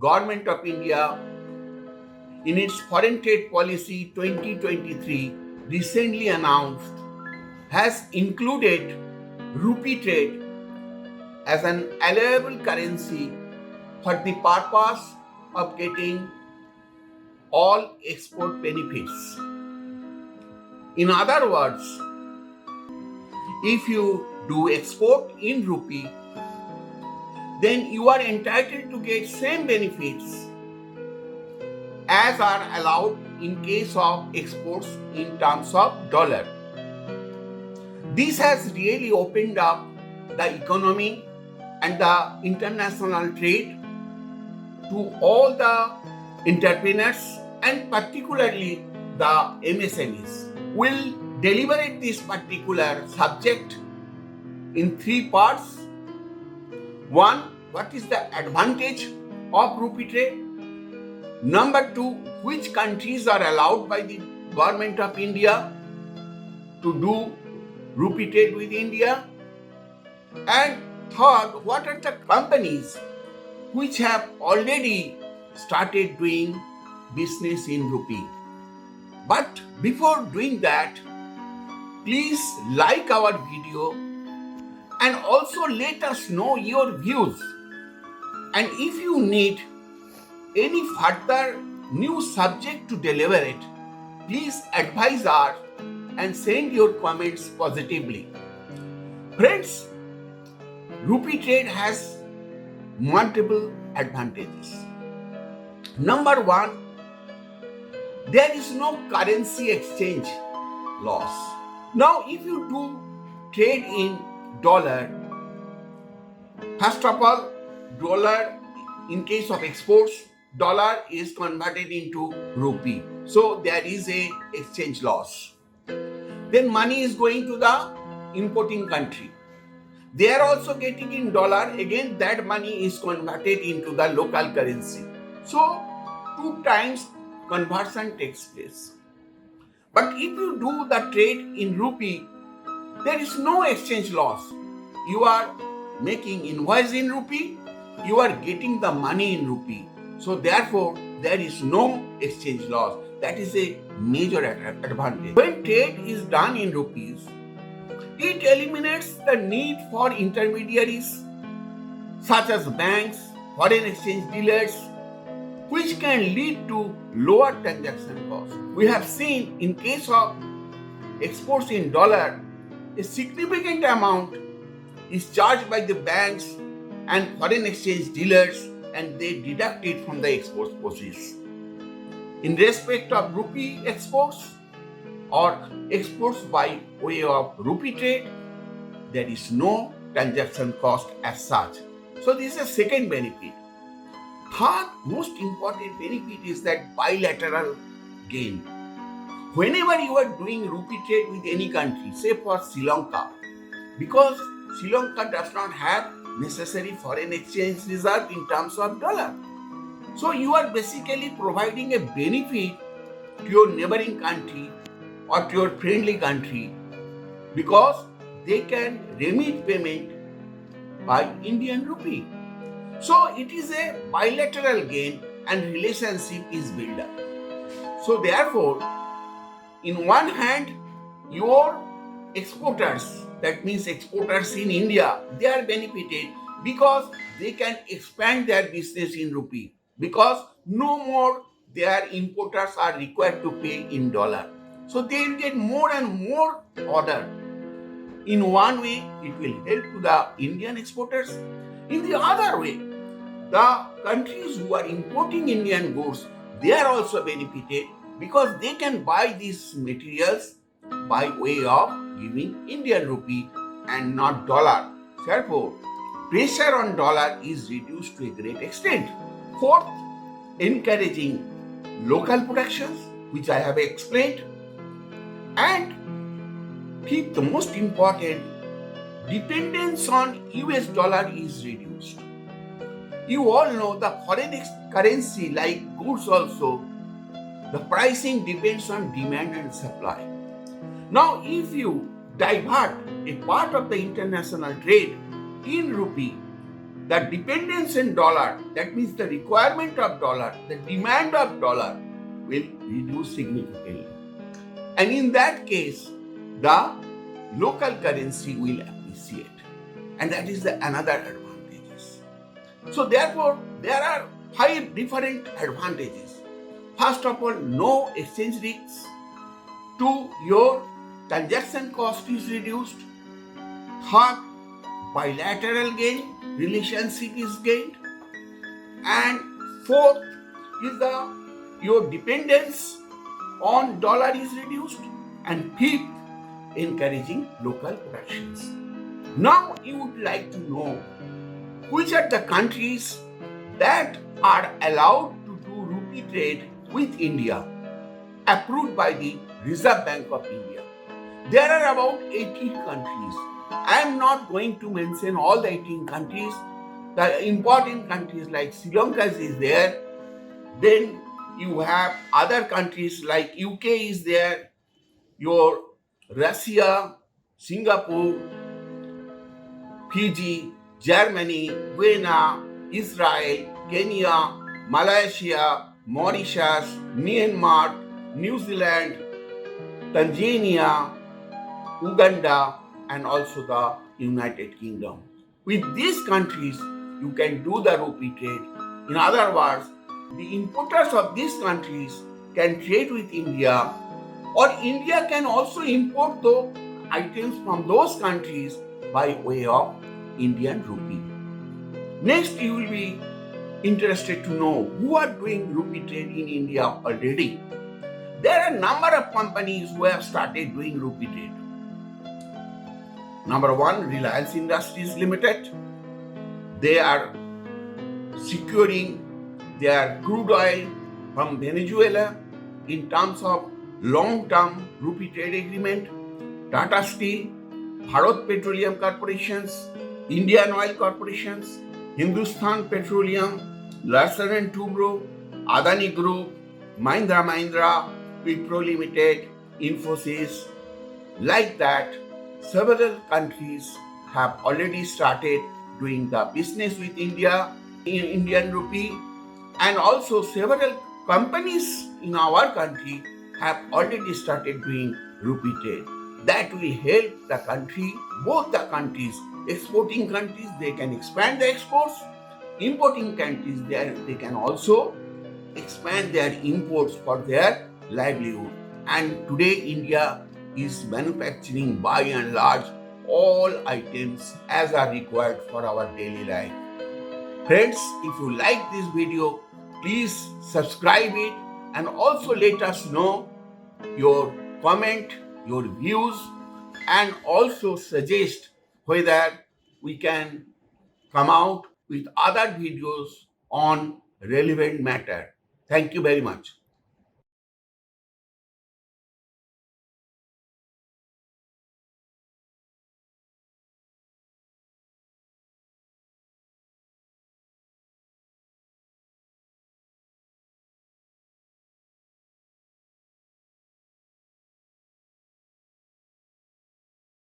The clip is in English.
Government of India in its Foreign Trade Policy 2023 recently announced has included rupee trade as an allowable currency for the purpose of getting all export benefits. In other words, if you do export in rupee, then you are entitled to get same benefits as are allowed in case of exports in terms of dollar. This has really opened up the economy and the international trade to all the entrepreneurs and particularly the MSMEs. We'll deliberate this particular subject in three parts. One, what is the advantage of rupee trade? Number two, which countries are allowed by the government of India to do rupee trade with India? And third, what are the companies which have already started doing business in rupee? But before doing that, please like our video and also let us know your views. And if you need any further new subject to deliberate, please advise us and send your comments positively. Friends, rupee trade has multiple advantages. Number one, there is no currency exchange loss. Now, if you do trade in dollar, first of all, dollar in case of exports, dollar is converted into rupee. So there is a exchange loss. Then money is going to the importing country. They are also getting in dollar. Again, that money is converted into the local currency. So, two times conversion takes place. But if you do the trade in rupee, there is no exchange loss. You are making invoice in rupee, you are getting the money in rupee. So therefore, there is no exchange loss. That is a major advantage. When trade is done in rupees, it eliminates the need for intermediaries such as banks, foreign exchange dealers, which can lead to lower transaction costs. We have seen in case of exports in dollar, a significant amount is charged by the banks and foreign exchange dealers and they deduct it from the export proceeds. In respect of rupee exports or exports by way of rupee trade, there is no transaction cost as such. So this is a second benefit. Third most important benefit is that bilateral gain. Whenever you are doing rupee trade with any country, say for Sri Lanka, because Sri Lanka does not have necessary foreign exchange reserve in terms of dollar. So you are basically providing a benefit to your neighboring country or to your friendly country because they can remit payment by Indian rupee. So it is a bilateral gain and relationship is built up. So therefore, in one hand, your exporters, that means exporters in India, they are benefited because they can expand their business in rupee because no more their importers are required to pay in dollar. So they will get more and more order. In one way, it will help to the Indian exporters. In the other way, the countries who are importing Indian goods, they are also benefited because they can buy these materials by way of giving Indian rupee and not dollar. Therefore, pressure on dollar is reduced to a great extent. Fourth, encouraging local productions, which I have explained. And fifth, the most important, dependence on US dollar is reduced. You all know the foreign currency like goods also, the pricing depends on demand and supply. Now, if you divert a part of the international trade in rupee, the dependence in dollar, that means the requirement of dollar, the demand of dollar will reduce significantly. And in that case, the local currency will appreciate. And that is another advantages. So therefore, there are 5 different advantages. First of all, no exchange risks. 2, your transaction cost is reduced. Third, bilateral gain, relationship is gained. And fourth is your dependence on dollar is reduced. And fifth, encouraging local productions. Now you would like to know which are the countries that are allowed to do rupee trade with India, approved by the Reserve Bank of India. There are about 18 countries. I am not going to mention all the 18 countries. The important countries like Sri Lanka is there. Then you have other countries like UK is there, your Russia, Singapore, Fiji, Germany, Guyana, Israel, Kenya, Malaysia, Mauritius, Myanmar, New Zealand, Tanzania, Uganda, and also the United Kingdom. With these countries, you can do the rupee trade. In other words, the importers of these countries can trade with India, or India can also import the items from those countries by way of Indian rupee. Next, you will be interested to know who are doing rupee trade in India already. There are a number of companies who have started doing rupee trade. Number 1, Reliance Industries Limited. They are securing their crude oil from Venezuela in terms of long-term rupee trade agreement. Tata Steel, Bharat Petroleum Corporations, Indian Oil Corporations, Hindustan Petroleum, Larsen and Toubro, Adani Group, Mahindra, Wipro Limited, Infosys. Like that, several countries have already started doing the business with India in Indian rupee, and also several companies in our country have already started doing rupee trade. That will help the country, both the countries, exporting countries, they can expand the exports, importing countries, they can also expand their imports for their livelihood. And today India is manufacturing by and large all items as are required for our daily life. Friends, if you like this video, please subscribe it and also let us know your comment, your views, and also suggest whether we can come out with other videos on relevant matter. Thank you very much.